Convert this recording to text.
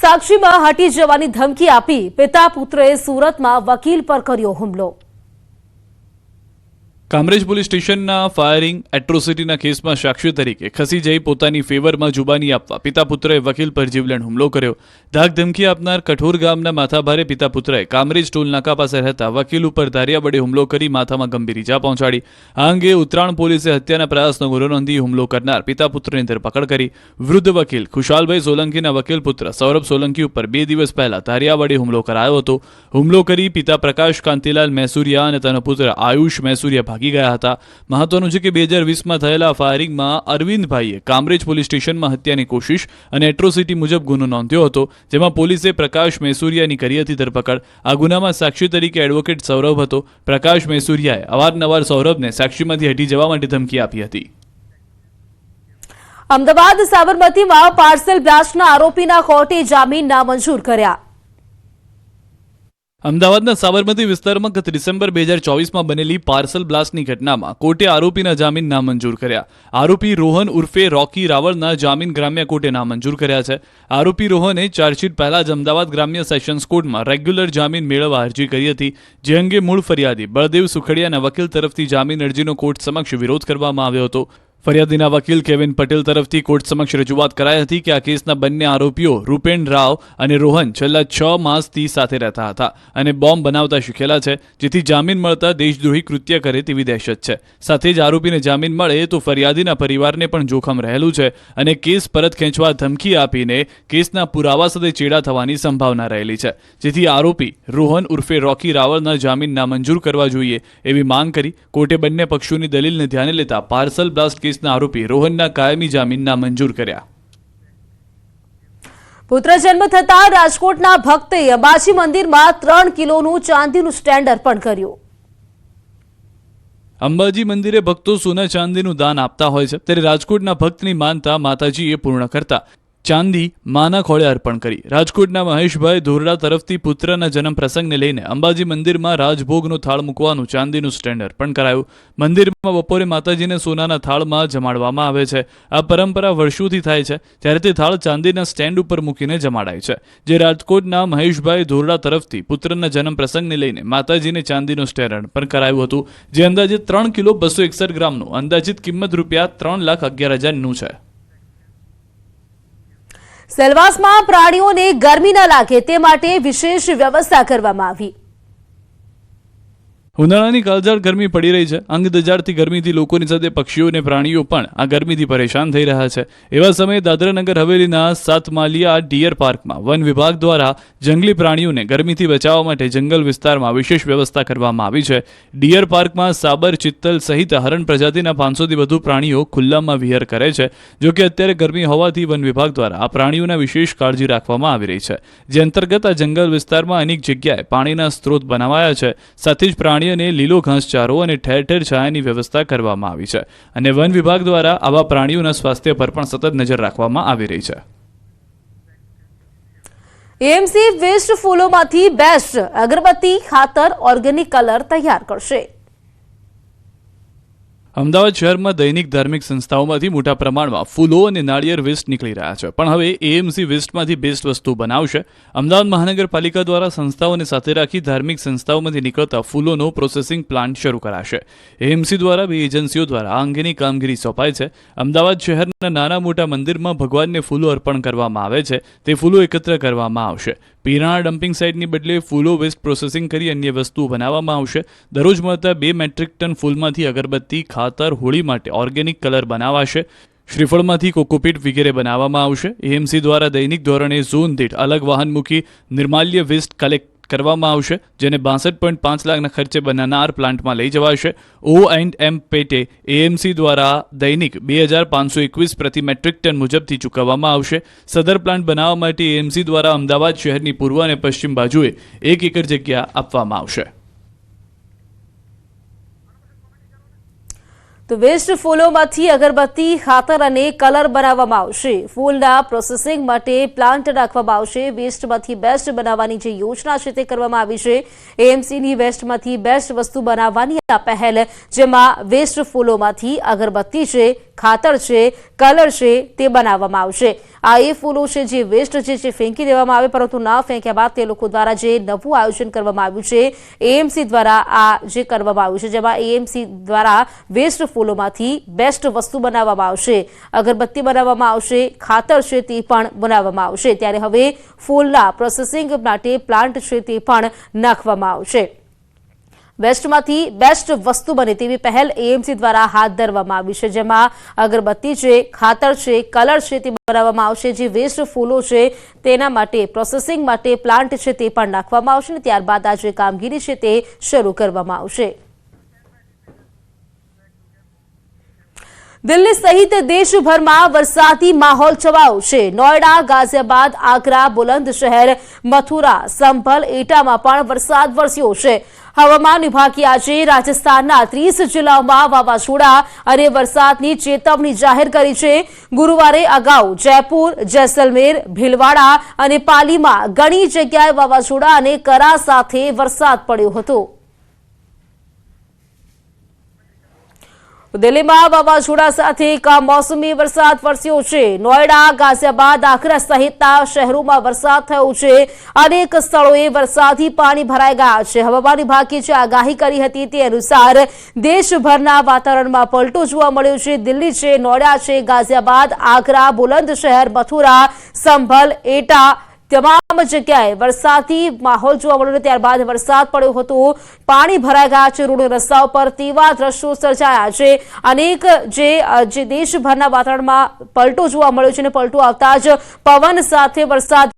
સાક્ષીમાં હટી જવાની ધમકી આપી પિતા પુત્રએ સુરતમાં વકીલ પર કર્યો હુમલો। કામરેજ પોલીસ સ્ટેશનના ફાયરિંગ એટ્રોસિટીના કેસમાં સાક્ષી તરીકે ખસી જઈ પોતાની ફેવરમાં જુબાની આપવા પિતા પુત્રએ વકીલ પર જીવલેણ હુમલો કર્યો। ધાક ધમકી આપનાર કઠોર ગામના માથાભારે પિતા પુત્રએ કામરેજ ટોલ નાકા પાસે રહેતા વકીલ ઉપર ધારિયા વડે હુમલો કરી માથામાં ગંભીર ઈજા પહોંચાડી। આ અંગે ઉત્તરાણ પોલીસે હત્યાના પ્રયાસનો ગુનો નોંધી હુમલો કરનાર પિતા પુત્રની ધરપકડ કરી। વૃદ્ધ વકીલ ખુશાલભાઈ સોલંકીના વકીલ પુત્ર સૌરભ સોલંકી ઉપર 2 દિવસ પહેલા ધારિયા વડે હુમલો કરાયો હતો। હુમલો કરી પિતા પ્રકાશ કાંતિલાલ મૈસુરિયા અને તેનો પુત્ર આયુષ મૈસુરિયા ભાગી ગયા હતા। મહત્વનું છે કે 2020માં થયેલા ફાયરિંગમાં અરવિંદભાઈએ કામરેજ પોલીસ સ્ટેશનમાં હત્યાની કોશિશ અને એટ્રોસિટી મુજબ ગુનો નોંધ્યો હતો, જેમાં પોલીસે પ્રકાશ મૈસુરિયાની કરી હતી ધરપકડ। આ ગુનામાં સાક્ષી તરીકે એડવોકેટ સૌરભ હતો। પ્રકાશ મૈસુરિયાએ અવારનવાર સૌરભને સાક્ષીમાંથી હટી જવા માટે ધમકી આપી હતી। અમદાવાદ સાબરમતીમાં પાર્સલ બ્લાસ્ટના આરોપીના કોર્ટે જામીન નામંજૂર કર્યા। અમદાવાદના સાબરમતી વિસ્તારમાં ગત ડિસેમ્બર 2024માં બનેલી પાર્સલ બ્લાસ્ટની ઘટનામાં કોર્ટે આરોપીના જામીન નામંજૂર કર્યા। આરોપી રોહન ઉર્ફે રોકી રાવળના જામીન ગ્રામ્ય કોર્ટે નામંજૂર કર્યા છે। આરોપી રોહને ચાર્જશીટ પહેલા જ અમદાવાદ ગ્રામ્ય સેશન્સ કોર્ટમાં રેગ્યુલર જામીન મેળવવા અરજી કરી હતી, જે અંગે મૂળ ફરિયાદી બળદેવ સુખડિયાના વકીલ તરફથી જામીન અરજીનો કોર્ટ સમક્ષ વિરોધ કરવામાં આવ્યો હતો। ફરિયાદીના વકીલ કેવિન પટેલ તરફથી કોર્ટ સમક્ષ રજૂઆત કરાઈ હતી કે આ કેસના બંને આરોપીઓ રૂપેન રાવ અને રોહન છેલ્લા 6 માસથી સાથે રહેતા હતા અને બોમ્બ બનાવતા શીખેલા છે, જેથી જામીન મળતા દેશદ્રોહી કૃત્ય કરે તેવી દહેશત છે। સાથે જ આરોપીને જામીન મળે તો ફરિયાદીના પરિવારને પણ જોખમ રહેલું છે અને કેસ પરત ખેંચવા ધમકી આપીને કેસના પુરાવા સાથે ચેડા થવાની સંભાવના રહેલી છે, જેથી આરોપી રોહન ઉર્ફે રોકી રાવળના જામીન નામંજૂર કરવા જોઈએ એવી માંગ કરી કોર્ટે બંને પક્ષોની દલીલને ધ્યાને લેતા પાર્સલ બ્લાસ્ટ કેસના આરોપી રોહનના કાયમી જામીન નામંજૂર કર્યા। પુત્ર જન્મ થતા રાજકોટના ભક્તે અંબાજી મંદિરમાં 3 કિલોનું ચાંદીનું સ્ટેન્ડ અર્પણ કર્યું। અંબાજી મંદિરે ભક્તો સોના ચાંદીનું દાન આપતા હોય છે, ત્યારે રાજકોટના ભક્તની માનતા માતાજીએ પૂર્ણ કરતા ચાંદી માના ખોળે અર્પણ કરી। રાજકોટના મહેશભાઈ ધોરડા તરફથી પુત્રના જન્મ પ્રસંગને લઈને અંબાજી મંદિરમાં રાજભોગનો થાળ મૂકવાનું ચાંદીનું સ્ટેન્ડ અર્પણ કરાયું। મંદિરમાં બપોરે માતાજીને સોનાના થાળમાં જમાડવામાં આવે છે। આ પરંપરા વર્ષોથી થાય છે, ત્યારે તે થાળ ચાંદીના સ્ટેન્ડ ઉપર મૂકીને જમાડાય છે, જે રાજકોટના મહેશભાઈ ધોરડા તરફથી પુત્રના જન્મ પ્રસંગને લઈને માતાજીને ચાંદીનું સ્ટેન્ડ અર્પણ કરાયું હતું, જે અંદાજે 3 કિલો 261 ગ્રામનું અંદાજિત કિંમત રૂપિયા 3,11,000નું છે। સેલવાસમાં પ્રાણીઓને ગરમી ન લાગે તે માટે વિશેષ વ્યવસ્થા કરવામાં આવી। ઉનાળાની કાળઝાળ ગરમી પડી રહી છે। અંગ દજાડતી ગરમીથી લોકોની સાથે પક્ષીઓ અને પ્રાણીઓ પણ આ ગરમીથી પરેશાન થઈ રહ્યા છે। એવા સમયે દાદરાનગર હવેલીના સાતમાલિયા ડિયર પાર્કમાં વન વિભાગ દ્વારા જંગલી પ્રાણીઓને ગરમીથી બચાવવા માટે જંગલ વિસ્તારમાં વિશેષ વ્યવસ્થા કરવામાં આવી છે। ડિયર પાર્કમાં સાબર, ચિત્તલ સહિત હરણ પ્રજાતિના 500થી વધુ પ્રાણીઓ ખુલ્લામાં વિહર કરે છે। જો કે અત્યારે ગરમી હોવાથી વન વિભાગ દ્વારા આ પ્રાણીઓના વિશેષ કાળજી રાખવામાં આવી રહી છે, જે અંતર્ગત આ જંગલ વિસ્તારમાં અનેક જગ્યાએ પાણીના સ્ત્રોત બનાવાયા છે। સાથે જ પ્રાણીઓને લીલો ઘાસચારો અને ઠેર ઠેર છાયાની વ્યવસ્થા કરવામાં આવી છે અને વન વિભાગ દ્વારા આવા પ્રાણીઓના સ્વાસ્થ્ય પર પણ સતત નજર રાખવામાં આવી રહી છે। એએમસી વેસ્ટ ફૂલોમાંથી બેસ્ટ અગરબત્તી, ખાતર, ઓર્ગેનિક કલર તૈયાર કરશે। અમદાવાદ શહેરમાં દૈનિક ધાર્મિક સંસ્થાઓમાંથી મોટા પ્રમાણમાં ફૂલો અને નાળિયેર વેસ્ટ નીકળી રહ્યા છે, પણ હવે એએમસી વેસ્ટમાંથી બેસ્ટ વસ્તુ બનાવશે। અમદાવાદ મહાનગરપાલિકા દ્વારા સંસ્થાઓને સાથે રાખી ધાર્મિક સંસ્થાઓમાંથી નીકળતા ફૂલોનો પ્રોસેસિંગ પ્લાન્ટ શરૂ કરાશે। એએમસી દ્વારા 2 એજન્સીઓ દ્વારા આ અંગેની કામગીરી સોંપાઈ છે। અમદાવાદ શહેરના નાના મોટા મંદિરમાં ભગવાનને ફૂલો અર્પણ કરવામાં આવે છે, તે ફૂલો એકત્ર કરવામાં આવશે। પીરાણા ડમ્પિંગ સાઇટની બદલે ફૂલો વેસ્ટ પ્રોસેસિંગ કરી અન્ય વસ્તુઓ બનાવવામાં આવશે। દરરોજ મળતા 2 મેટ્રિક ટન ફૂલમાંથી અગરબત્તી, ખાતર, હોળી માટે ઓર્ગેનિક કલર બનાવાશે। શ્રીફળમાંથી કોકોપીટ વગેરે બનાવવામાં આવશે। એએમસી દ્વારા દૈનિક ધોરણે ઝોન દીઠ અલગ વાહન મૂકી નિર્માલ્ય વેસ્ટ કલેક્ટ કરવામાં આવશે, જેને 62.5 લાખના ખર્ચે બનાનાર પ્લાન્ટમાં લઈ જવાશે। O&M પેટે એએમસી દ્વારા દૈનિક 2521 પ્રતિ મેટ્રિક ટન મુજબથી ચૂકવવામાં આવશે। સદર પ્લાન્ટ બનાવવા માટે એએમસી દ્વારા અમદાવાદ શહેરની પૂર્વ અને પશ્ચિમ બાજુએ 1 એકર જગ્યા આપવામાં આવશે। તો વેસ્ટ ફૂલોમાંથી અગરબત્તી, ખાતર અને કલર બનાવવામાં આવશે। ફૂલના પ્રોસેસિંગ માટે પ્લાન્ટ રાખવામાં આવશે। વેસ્ટમાંથી બેસ્ટ બનાવવાની જે યોજના છે તે કરવામાં આવી છે। એએમસીની વેસ્ટમાંથી બેસ્ટ વસ્તુ બનાવવાની આ પહેલ, જેમાં વેસ્ટ ફૂલોમાંથી અગરબત્તી છે, ખાતર છે, કલર છે તે બનાવવામાં આવશે. આ એ ફૂલો છે જે વેસ્ટ છે જે ફેંકી દેવામાં આવે, પરંતુ ન ફેંક્યા બાદ તે લોકો દ્વારા જે નવું આયોજન કરવામાં આવ્યું છે એએમસી દ્વારા આ જે કરવામાં આવ્યું છે, જેમાં એએમસી દ્વારા વેસ્ટ ફૂલોમાંથી બેસ્ટ વસ્તુ બનાવવામાં આવશે, અગરબત્તી બનાવવામાં આવશે, ખાતર છે તે પણ બનાવવામાં આવશે. ત્યારે હવે ફૂલના પ્રોસેસિંગ માટે પ્લાન્ટ છે તે પણ નાખવામાં આવશે. વેસ્ટમાંથી બેસ્ટ વસ્તુ બને તેવી પહેલ એએમસી દ્વારા હાથ ધરવામાં આવી છે, જેમાં અગરબત્તી છે, ખાતર છે, કલર છે તે બનાવવામાં આવશે. જે વેસ્ટ ફૂલો છે તેના માટે પ્રોસેસિંગ માટે પ્લાન્ટ છે તે પણ નાખવામાં આવશે અને ત્યારબાદ આ જે કામગીરી છે તે શરૂ કરવામાં આવશે. દિલ્હી સહિત દેશભરમાં વરસાદી માહોલ છવાયો છે. નોઈડા, ગાઝિયાબાદ, આગ્રા, બુલંદશહેર, મથુરા, સંભલ, એટામાં પણ વરસાદ વરસ્યો છે. હવામાન વિભાગે આજે રાજસ્થાનના 30 જિલ્લાઓમાં વાવાઝોડા અને વરસાદની ચેતવણી જાહેર કરી છે. ગુરુવારે અગાઉ જયપુર, જેસલમેર, ભીલવાડા અને પાલીમાં ઘણી જગ્યાએ વાવાઝોડા અને કરા સાથે વરસાદ પડ્યો હતો. દિલ્હીમાં વાવાઝોડા સાથે કમોસમી વરસાદ વરસ્યો છે. નોઈડા, ગાઝિયાબાદ, આગ્રા સહિતના શહેરોમાં વરસાદ થયો છે. અનેક સ્થળોએ વરસાદી પાણી ભરાઈ ગયા છે. હવામાન વિભાગે જે આગાહી કરી હતી તે અનુસાર દેશભરના વાતાવરણમાં પલટો જોવા મળ્યો છે. દિલ્હી છે, નોઈડા છે, ગાઝિયાબાદ, આગ્રા, બુલંદશહેર, મથુરા, સંભલ, એટા તમામ જગ્યાએ વરસાદી માહોલ જોવા મળ્યો. ત્યારબાદ વરસાદ પડ્યો હતો, પાણી ભરાઈ ગયા છે. રોડ રસ્તાઓ પર તેવા દ્રશ્યો સર્જાયા છે. અનેક જે દેશભરના વાતાવરણમાં પલટો જોવા મળ્યો છે અને પલટો આવતા જ પવન સાથે વરસાદ